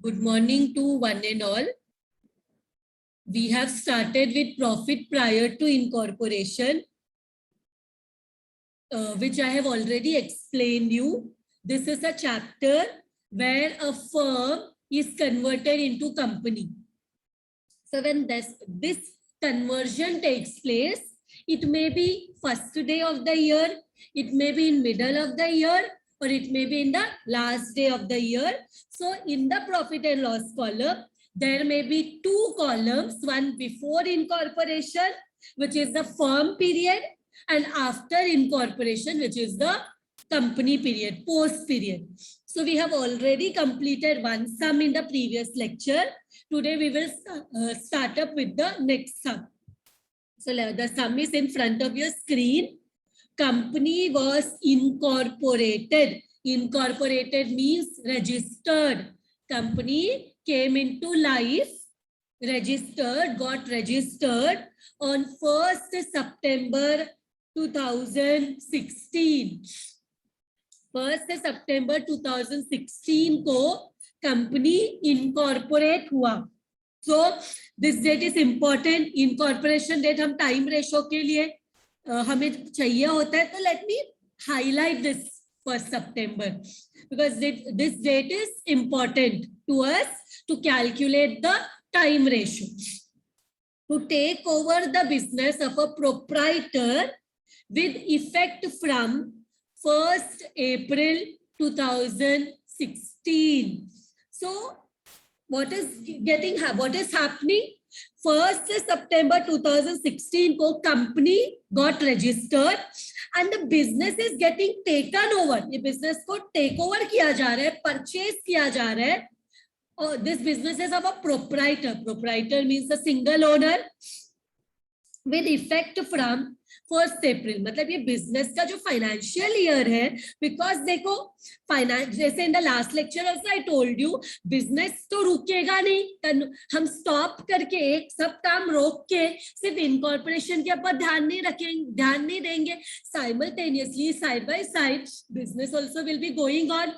Good morning to one and all. We have started with profit prior to incorporation, which I have already explained you. This is a chapter where a firm is converted into company. So when this conversion takes place, it may be first day of the year, it may be in middle of the year, or it may be in the last day of the year. So in the profit and loss column, there may be two columns, one before incorporation, which is the firm period, and after incorporation, which is the company period, post period. So we have already completed one sum in the previous lecture. Today we will start up with the next sum. So the sum is in front of your screen. Company was incorporated. Incorporated means registered. Company came into life, registered, got registered on 1st September 2016. 1st September 2016 को company incorporate हुआ. So this date is important. Incorporation date हम time ratio के लिए हमें चाहिए होता है. तो let me highlight this 1st September because this date is important to us to calculate the time ratio. To take over the business of a proprietor with effect from 1st April 2016. So what is happening? 1st September 2016 को company got registered and the business is getting taken over. ये business को take over किया जा रहा है, purchase किया जा रहा है. और this business is of a proprietor. Proprietor means a single owner with effect from 1st April. मतलब ये बिजनेस का जो फाइनेंशियल ईयर है, बिकॉज देखो फाइनेंस, जैसे in the last lecture also I told you, business तो रुकेगा नहीं. हम स्टॉप करके एक सब काम रोक के सिर्फ इनकॉर्पोरेशन के ऊपर ध्यान नहीं देंगे. Simultaneously side by side business also will be going on.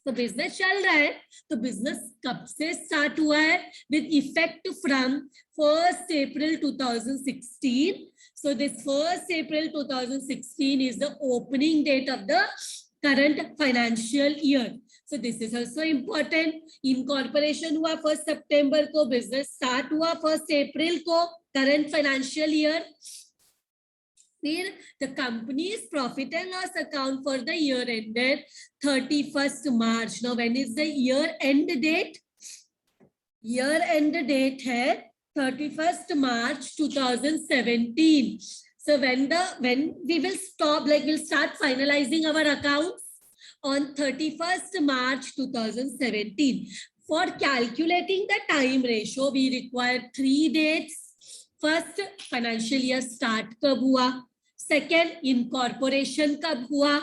तो बिजनेस चल रहा है. तो बिजनेस कब से स्टार्ट हुआ है? With effect from 1st April 2016. So this 1st April 2016 is the opening date of the current financial year. So this is also important. Incorporation हुआ 1st September को, business start हुआ 1st April को, current financial year. Then the company's profit and loss account for the year ended 31st March. Now when is the year end date? Year end date है 31st March 2017. So when we will stop, like we'll start finalizing our accounts on 31st March 2017. For calculating the time ratio, we require 3 dates. First, financial year start कब हुआ? Second, incorporation कब हुआ?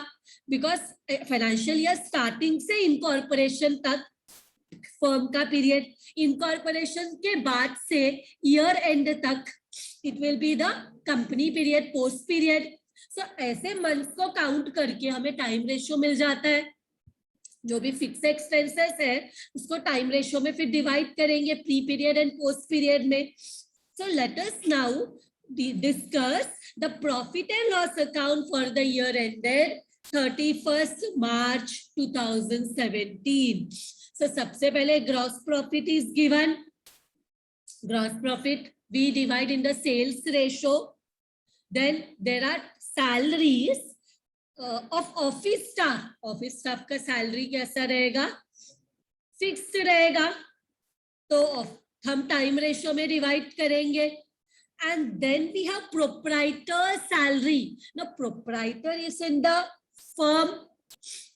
Because financial year starting से incorporation तक firm का period, incorporation के बाद से ईयर एंड तक it will be the company period, post period. So ऐसे मंथ्स को काउंट करके हमें टाइम रेशियो मिल जाता है. जो भी फिक्स एक्सपेंसेस है उसको टाइम रेशियो में फिर डिवाइड करेंगे pre period and post period में. So let us now discuss the profit and loss account for the year ended 31st March 2017. So सबसे पहले gross profit is given. Gross profit we divide in the sales ratio. Then there are salaries of office staff. Office staff का salary कैसा रहेगा? Fixed रहेगा. तो हम time ratio में divide करेंगे. And then we have proprietor salary. Now proprietor is in the firm.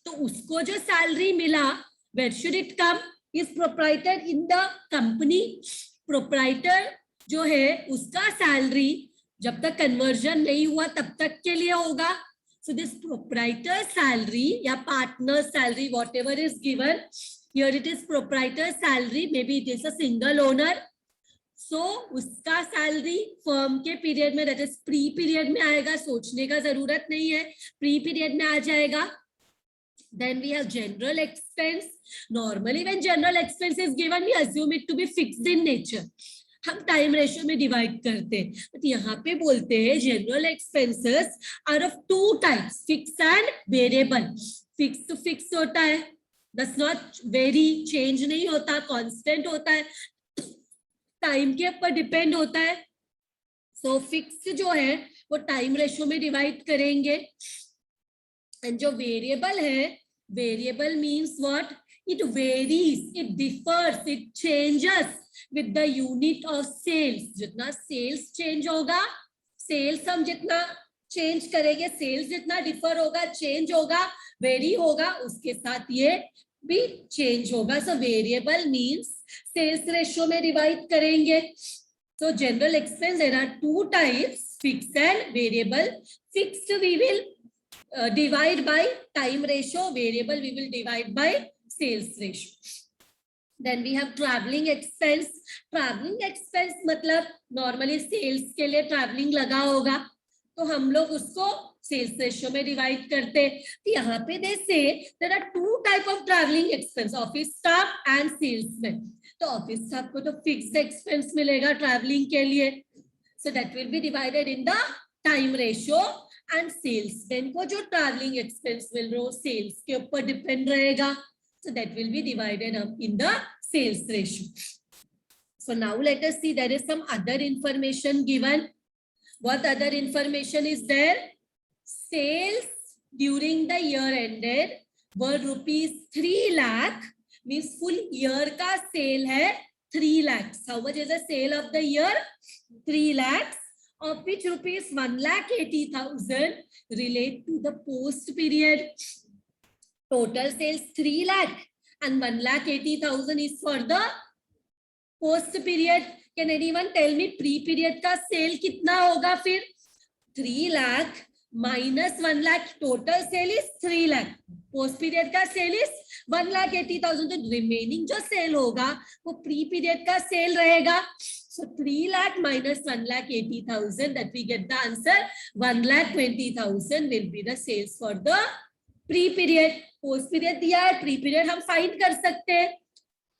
तो उसको जो salary मिला, where should it come? Is proprietor in the company? Proprietor जो है उसका सैलरी जब तक कन्वर्जन नहीं हुआ तब तक के लिए होगा. So this proprietor salary या partner salary, whatever is given here, it is proprietor salary. Maybe it is a single owner. So उसका सैलरी फर्म के पीरियड में, that is प्री पीरियड में आएगा. सोचने का जरूरत नहीं है, प्री पीरियड में आ जाएगा. Then we have general expense. Normally when general expense is given, we assume it to be fixed in nature. हम टाइम रेशियो में डिवाइड करते हैं, बट यहाँ पे बोलते हैं general expenses are of two types, fixed and variable. Fixed तो fixed होता है, डस नॉट वेरी, चेंज नहीं होता, कांस्टेंट होता है, टाइम के ऊपर डिपेंड होता है. सो फिक्स जो है वो टाइम रेशियो में डिवाइड करेंगे. एंड जो वेरिएबल है, variable means what, it varies, it differs, it changes with the unit of sales. जितना सेल्स चेंज होगा, सेल्स हम जितना चेंज करेंगे, सेल्स जितना डिफर होगा, चेंज होगा, वेरी होगा, उसके साथ ये भी चेंज होगा. So variable means sales ratio में डिवाइड करेंगे. So general expense there are two types, fixed and variable. Fixed we will divide by time ratio, variable we will divide by sales ratio. Then we have traveling expense. Traveling expense मतलब normally sales के लिए traveling लगा होगा, तो हम लोग उसको sales ratio में divide करते हैं. तो यहाँ पे they say there are two type of traveling expense, office staff and salesman. तो office staff को तो fixed expense मिलेगा traveling के लिए, so that will be divided in the time ratio. And salesman को जो traveling expense मिल रहा हो sales के ऊपर depend रहेगा, so that will be divided up in the sales ratio. So now let us see, there is some other information given. What other information is there? Sales during the year ended were ₹3 lakh, means full year का sale है 3 lakhs. How much is the sale of the year? 3 lakhs, of which ₹1,80,000 relate to the post period. Total sales 3 lakh and 1,80,000 is for the post period. Can anyone tell me pre-period का sale कितना होगा फिर? 3 lakh minus 1 lakh, total sale is 3 lakh. Post period का sale is 1,80,000. तो remaining जो sale होगा वो pre-period का sale रहेगा. So 3 lakh minus 1,80,000, that we get the answer 1,20,000 will be the sales for the pre-period. Post period दिया है, pre-period हम find कर सकते हैं.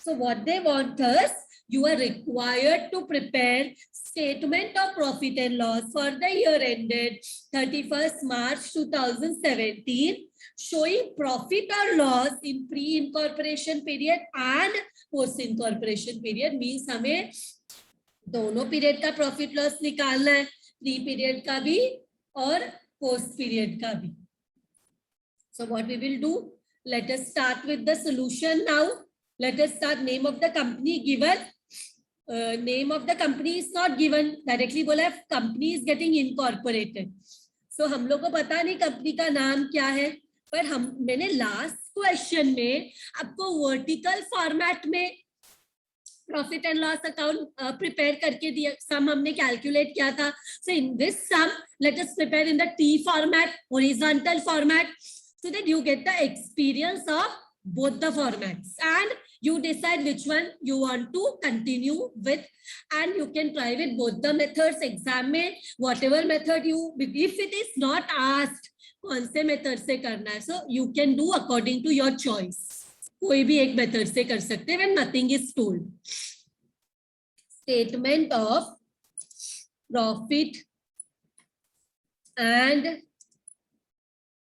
So what they want us, you are required to prepare statement of profit and loss for the year ended 31st March 2017, showing profit or loss in pre-incorporation period and post-incorporation period. Means हमें दोनों period का profit loss निकालना है, pre period का भी और post period का भी. So what we will do, let us start with the solution now. Let us start. Name of the company given. Name of the company is not given. Directly बोला है company is getting incorporated. So हम लोग को पता नहीं company का नाम क्या है, पर मैंने लास्ट क्वेश्चन में आपको वर्टिकल फॉर्मेट में profit and loss account prepare करके दिया, सम हमने कैलकुलेट किया था. So in this sum let us prepare in the T format, horizontal format, so that you get the experience of both the formats and you decide which one you want to continue with, and you can try with both the methods. Exam में whatever method you, if it is not asked कौन से method से करना है, so you can do according to your choice. कोई भी एक method से कर सकते हैं when nothing is told. Statement of profit and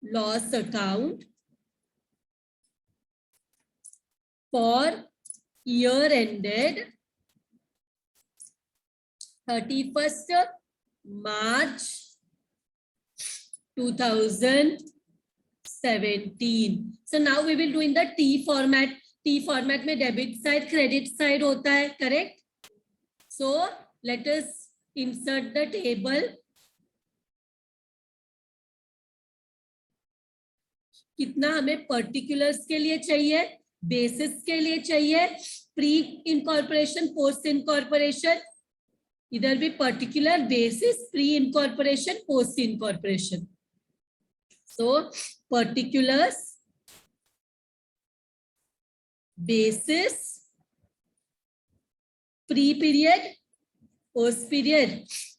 loss account for year ended 31st March 2017. So now we will do in the T format. T format में debit side, credit side होता है, correct? So let us insert the table. कितना हमें particulars के लिए चाहिए, basis के लिए चाहिए, प्री इनकॉर्पोरेशन, पोस्ट इनकॉर्पोरेशन. इधर भी particular, basis, pre incorporation, post incorporation. So particulars, basis, pre period, post period.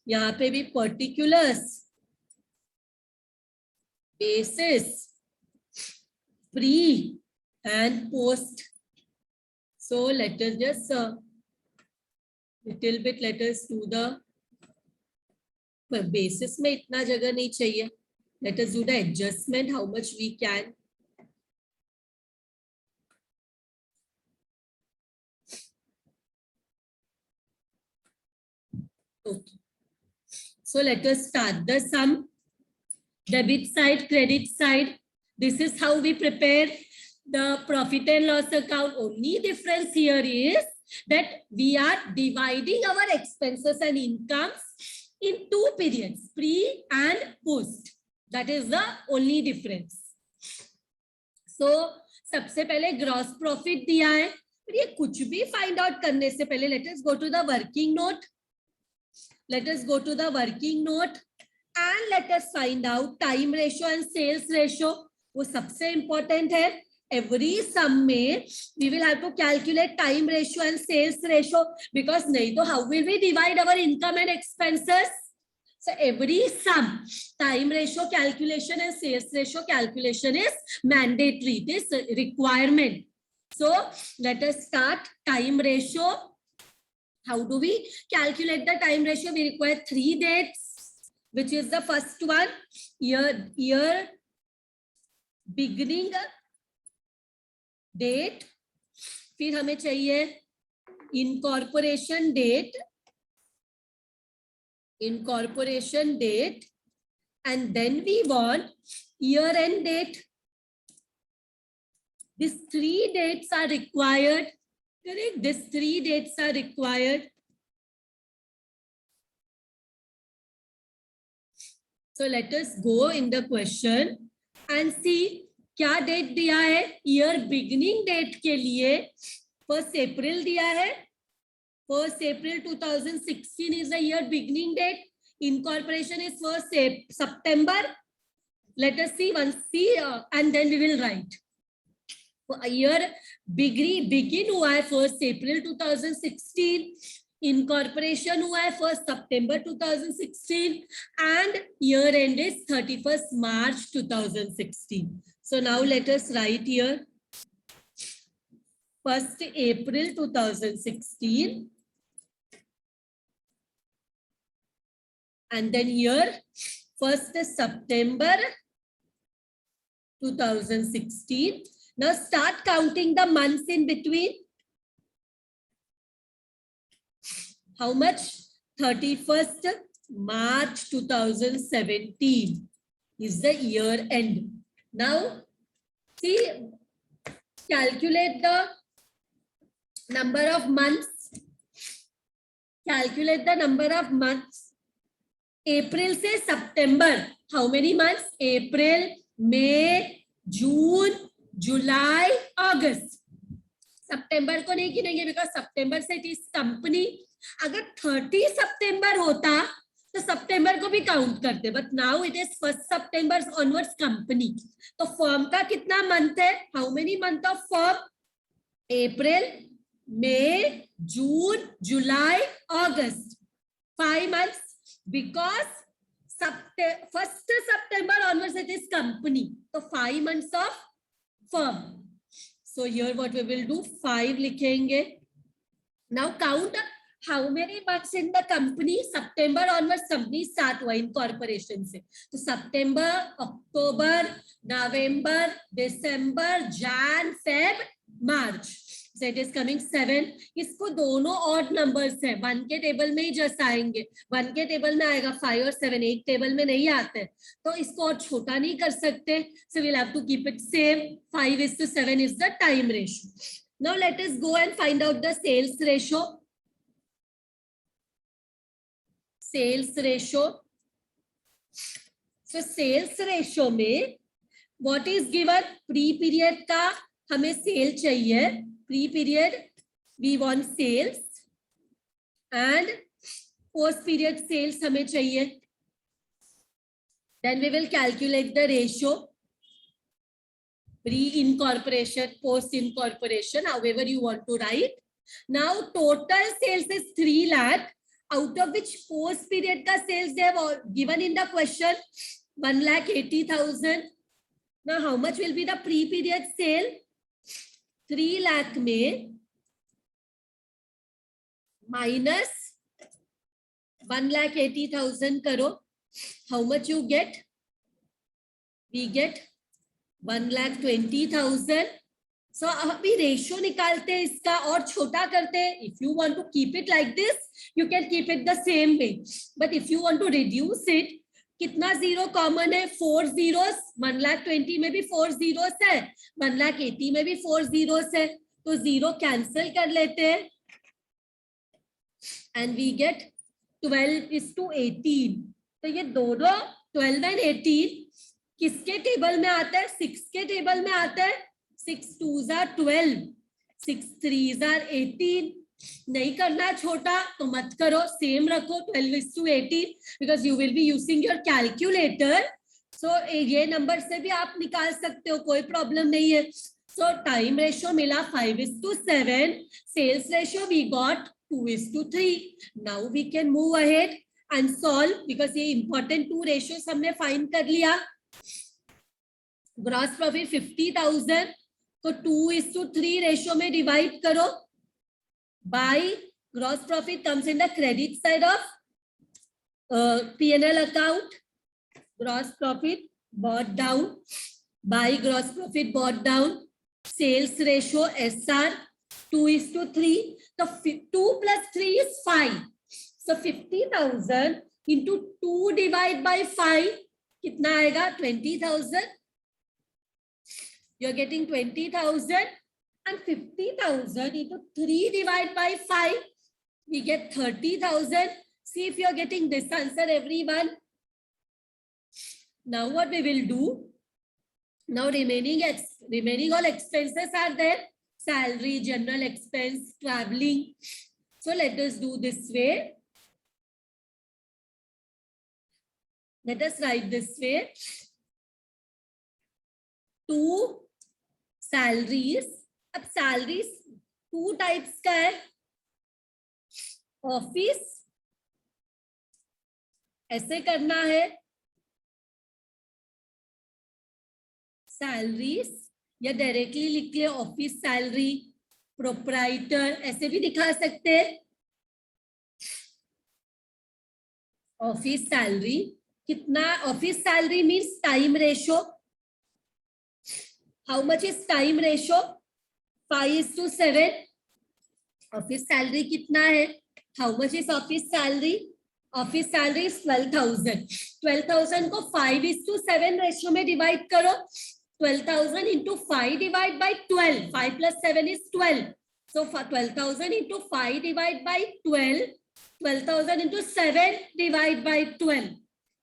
यहाँ पे भी particulars, basis, pre and post. So let us just little bit, let us do the basis में इतना जगह नहीं चाहिए. Let us do the adjustment how much we can. Okay. So let us start the sum. Debit side, credit side. This is how we prepare the profit and loss account. Only difference here is that we are dividing our expenses and incomes in two periods, pre and post. That is the only difference. So सबसे पहले gross profit दिया है. पर ये कुछ भी find out करने से पहले let us go to the working note. Let us go to the working note and let us find out time ratio and sales ratio. वो सबसे important है. Every sum में we will have to calculate time ratio and sales ratio, because नहीं तो how will we divide our income and expenses? So every sum, time ratio calculation and sales ratio calculation is mandatory. This requirement. So let us start time ratio. How do we calculate the time ratio? We require 3 dates, which is the first one, year beginning date. फिर हमें चाहिए incorporation date, and then we want year end date. These 3 dates are required. Correct? These 3 dates are required. So let us go in the question and see क्या date दिया है. Year beginning date के लिए 1 अप्रैल दिया है. 1 April 2016 is the year beginning date. Incorporation is 1 September. Let us see and then we will write. Year begin हुआ है 1 April 2016. Incorporation हुआ है 1 September 2016 and year end is 31st March 2016. So now let us write here 1st April 2016 and then here 1st September 2016. Now start counting the months in between. How much? 31st March 2017 is the year end. Now, see, calculate the number of months. Calculate the number of months. April से September. How many months? April, May, June, July, August. September को नहीं गिनेंगे because September से it is company. अगर 30 September होता तो सितंबर को भी count करते, but now it is 1 September onwards company. तो फर्म का कितना मंथ है? How many month of firm? April, May, June, July, August. 5 months because 1 September onwards it is company. So 5 months of firm. So here what we will do, 5 लिखेंगे. Now count how many months in the company. September onwards company start हुआ incorporation से. तो September, October, November, December, Jan, Feb, March. So it is coming 7. इसको दोनों odd numbers है. 1 के table में ही just आएंगे. 1 के टेबल में आएगा 5 और 7. एक टेबल में नहीं आते, तो इसको और छोटा नहीं कर सकते. So we'll have to keep it same. 5:7 is the time ratio. Now let us go and find out the sales ratio. Sales ratio. So sales ratio में what is given? Pre period का हमें cell चाहिए. Pre period we want sales and post period sales हमें चाहिए. Then we will calculate the ratio. Pre incorporation, post incorporation, however you want to write. Now total sales is 3 lakh. Out of which post period का sales they have given in the question 1,80,000. Now how much will be the pre-period sale? 3 lakh में minus 1,80,000 करो. How much you get? We get 1,20,000. So अभी ratio निकालते हैं इसका और छोटा करते हैं. If you want to keep it like this, you can keep it the same way. But if you want to reduce it, कितना जीरो कॉमन है? 4 zeros. 1,20,000 में भी 4 zeros है, 1,80,000 में भी 4 zeros है, तो जीरो कैंसिल कर लेते हैं and we get 12:18. तो ये दोनों 12 and 18 किसके टेबल में आता है? 6 के टेबल में आता है. 6 2s are 12, 6 3s are 18. नहीं करना छोटा तो मत करो, सेम रखो 12:18 because you will be using your calculator. So ये नंबर से भी आप निकाल सकते हो, कोई प्रॉब्लम नहीं है. So टाइम रेशियो मिला 5:7, sales ratio we got 2:3. Now we can move ahead and solve because ये important 2 ratios हमने फाइंड कर लिया. ग्रॉस प्रॉफिट 50,000 तो 2:3 रेशियो में डिवाइड करो by gross profit comes in the credit side of P&L account. Gross profit brought down by gross profit brought down. Sales ratio SR 2:3. So 2 plus 3 is 5. So 50,000 into 2 divided by 5 कितना आएगा? 20,000. You're getting 20,000 and 50,000 into 3 divided by 5, we get 30,000. See if you're getting this answer, everyone. Now what we will do? Now remaining all expenses are there. Salary, general expense, traveling. So let us do this way. Let us write this way. 2 salaries. अब salaries 2 types का है. Office ऐसे करना है, salaries, या directly लिख लिया office salary. Proprietor ऐसे भी दिखा सकते हैं. ऑफिस सैलरी कितना? Office salary means time ratio. How much is time ratio? 5:7. Office salary कितना है? How much is office salary? Office salary is 12,000. 12,000 को 5:7 रेशियो में डिवाइड करो. 12,000 into 5 divide by 12. 5 plus 7 is 12. So for 12,000 into 5 divide by 12. 12,000 into 7 divide by 12.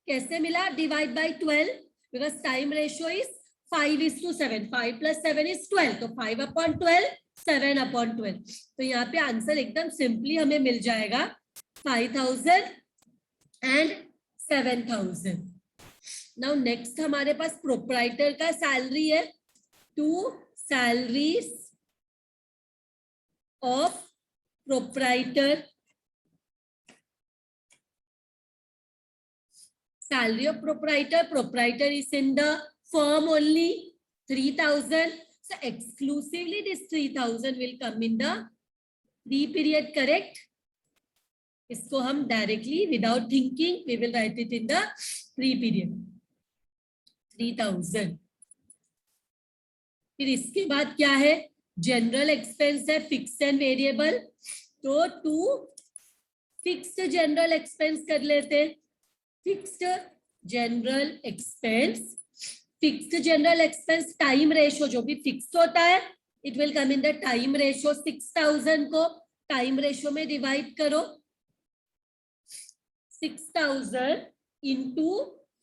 कैसे मिला? Divide by 12 because time ratio is 5:7. 5 plus 7 is 12. तो 5/12, 7/12. तो यहाँ पे answer एकदम सिंपली हमें मिल जाएगा 5,000 and 7,000. नाउ नेक्स्ट हमारे पास प्रोप्राइटर का सैलरी है. 2 salaries of proprietor. Salary of proprietor. Proprietor is in the firm only. 3,000. So exclusively this 3,000 will come in the pre-period, correct? इसको हम directly without thinking we will write it in the pre-period. 3,000. फिर इसके बाद क्या है? General expense है, fix and variable. तो 2 fixed general expense कर लेते हैं. Fixed general expense. Fixed general expense time ratio जो भी फिक्स होता है it will come in the time ratio. 6,000 को टाइम रेशो में डिवाइड करो. 6,000 into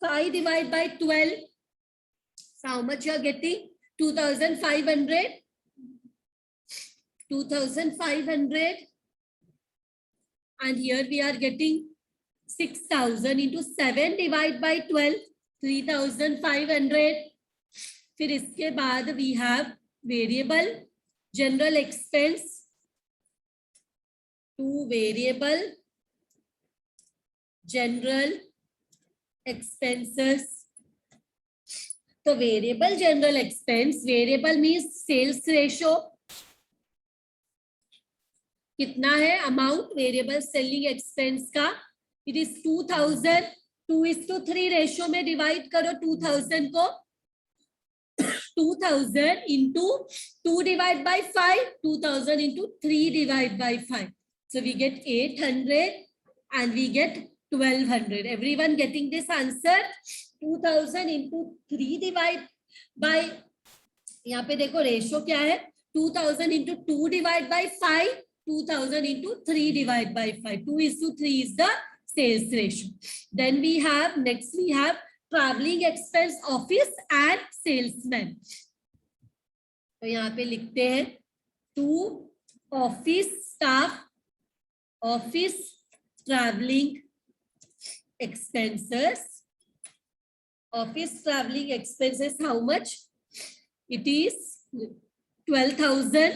5 divided by 12. So how much you are getting? 2,500. 2,500. And here we are getting 6,000 into 7 divided by 12. 3,500. फिर इसके बाद we have variable general expense. 2 variable general expenses. तो variable general expense, variable means sales ratio कितना है, amount variable selling expense का, it is 2000, 2:3 ratio में divide करो 2000 को, 2000 into 2 divided by 5, 2000 into 3 divided by 5. So we get 800 and we get 1200. Everyone getting this answer? 2000 into 3 divided by, यहाँ पे देखो ratio क्या है, 2000 into 2 divided by 5, 2000 into 3 divided by 5. 2:3 is the sales ratio. Then we have, next we have travelling expense office and salesman. तो यहाँ पे लिखते हैं to office staff, office travelling expenses, office travelling expenses how much, it is 12,000।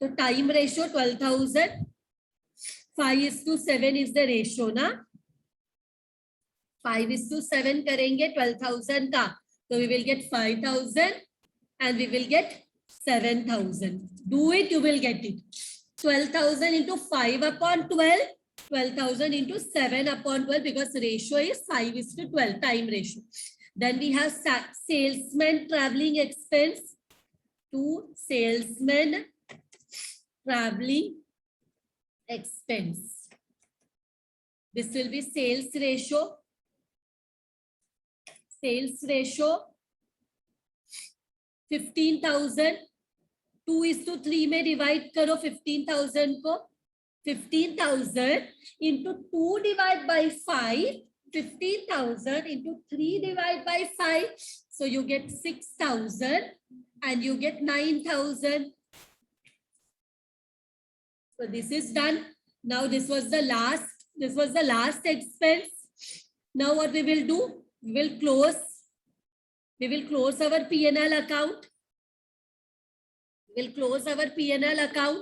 तो time ratio 12,000, 5:7 is the ratio ना, 5:7 करेंगे 12,000 का, तो we will get 5,000 and we will get 7,000. Do it, you will get it. 12,000 into 5/12, 12,000 into 7/12, because ratio is 5:12, time ratio. Then we have salesman traveling expense, to salesman traveling expense. This will be sales ratio. Sales ratio 15,000, 2:3 में divide करो 15,000 को, 15,000 into 2 divided by 5, 15,000 into 3 divided by 5, so you get 6,000 and you get 9,000. So this is done. Now this was the last expense. Now what we will do? We will close our P&L account. We will close our P&L account.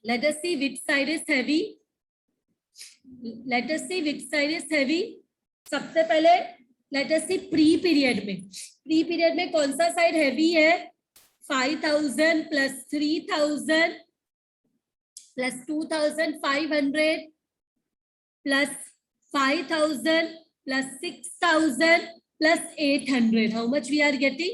Let us see which side is heavy. Let us see which side is heavy. सबसे पहले let us see pre-period में. Pre-period में कौन सा side heavy है? 5,000 plus 3,000 plus 2,500 plus 5,000 plus 6,000 plus 800. How much we are getting?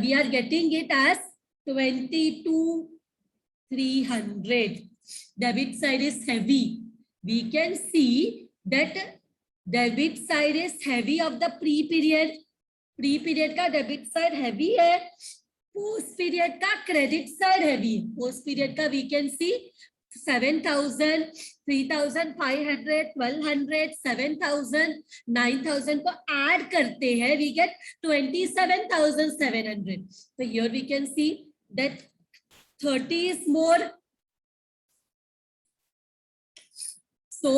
We are getting it as 22,300. Debit side is heavy. We can see that debit side is heavy of the pre-period. Pre-period का debit side heavy है. Post-period का credit side heavy. Post-period का we can see 7,000, 3,500, 1,200, 7,000, 9,000 को add करते हैं, we get 27,700. So here we can see that 30 is more. So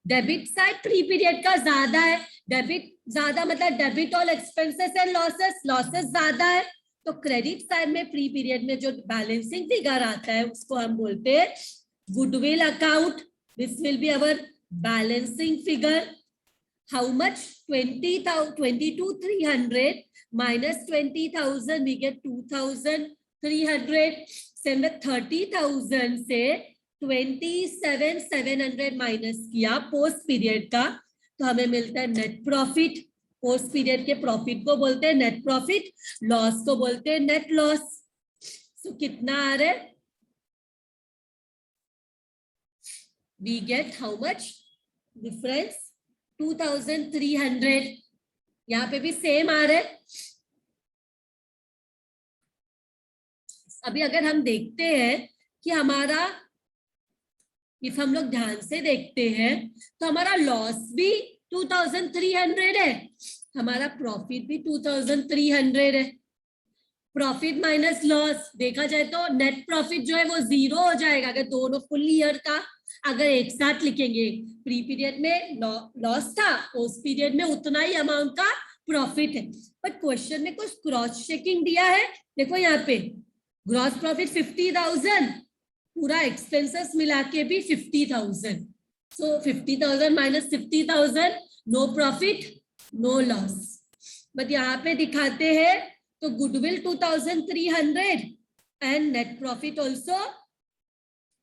debit side pre-period का ज्यादा है. Debit ज्यादा मतलब debit all expenses and losses ज्यादा है. तो credit side में pre-period में जो balancing figure आता है उसको हम बोलते हैं goodwill account. This will be our balancing figure. How much? 22,300 minus 20,000, we get 2,300. Same with 30,000 से 27,700 माइनस किया पोस्ट पीरियड का, तो हमें मिलता है नेट प्रॉफिट. पोस्ट पीरियड के प्रॉफिट को बोलते हैं नेट प्रॉफिट, लॉस को बोलते हैं नेट लॉस. सो कितना आ रहा है? We get how much difference? 2,300. यहाँ पे भी सेम आ रहा है. अभी अगर हम देखते हैं कि हमारा, इफ हम लोग ध्यान से देखते हैं तो हमारा लॉस भी 2,300 है, हमारा प्रॉफिट भी 2,300 है. प्रॉफिट माइनस लॉस देखा जाए तो नेट प्रॉफिट जो है वो 0 हो जाएगा अगर दोनों फुल ईयर का अगर एक साथ लिखेंगे. प्री पीरियड में लॉस था, उस पीरियड में उतना ही अमाउंट का प्रॉफिट है. बट क्वेश्चन में कुछ क्रॉस चेकिंग दिया है. देखो यहाँ पे ग्रॉस प्रॉफिट 50,000, पूरा एक्सपेंसेस मिला के भी 50,000. सो 50,000 minus 50,000, no profit no loss. But यहाँ पे दिखाते हैं तो goodwill 2300 and net profit also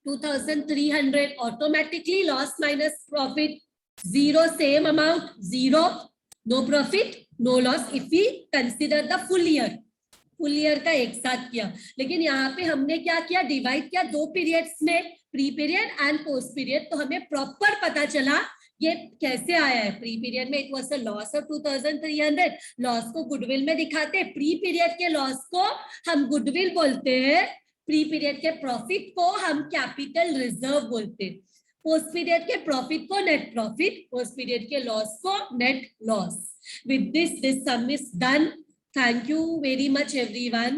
2300. Automatically loss minus profit zero, same amount, zero. No profit, no loss if we consider the full year. Full year का एक साथ किया, लेकिन यहाँ पे हमने क्या किया, डिवाइड किया दो पीरियड्स में, pre period and post period. तो हमें प्रॉपर पता चला ये कैसे आया है. प्री पीरियड में it was a loss of 2300, loss को गुडविल में दिखाते हैं. प्री पीरियड के लॉस को हम गुडविल बोलते हैं, प्री पीरियड के प्रॉफिट को हम कैपिटल रिजर्व बोलते हैं, पोस्ट पीरियड के प्रॉफिट को नेट प्रॉफिट, पोस्ट पीरियड के लॉस को net loss. With this some is done. Thank you very much everyone.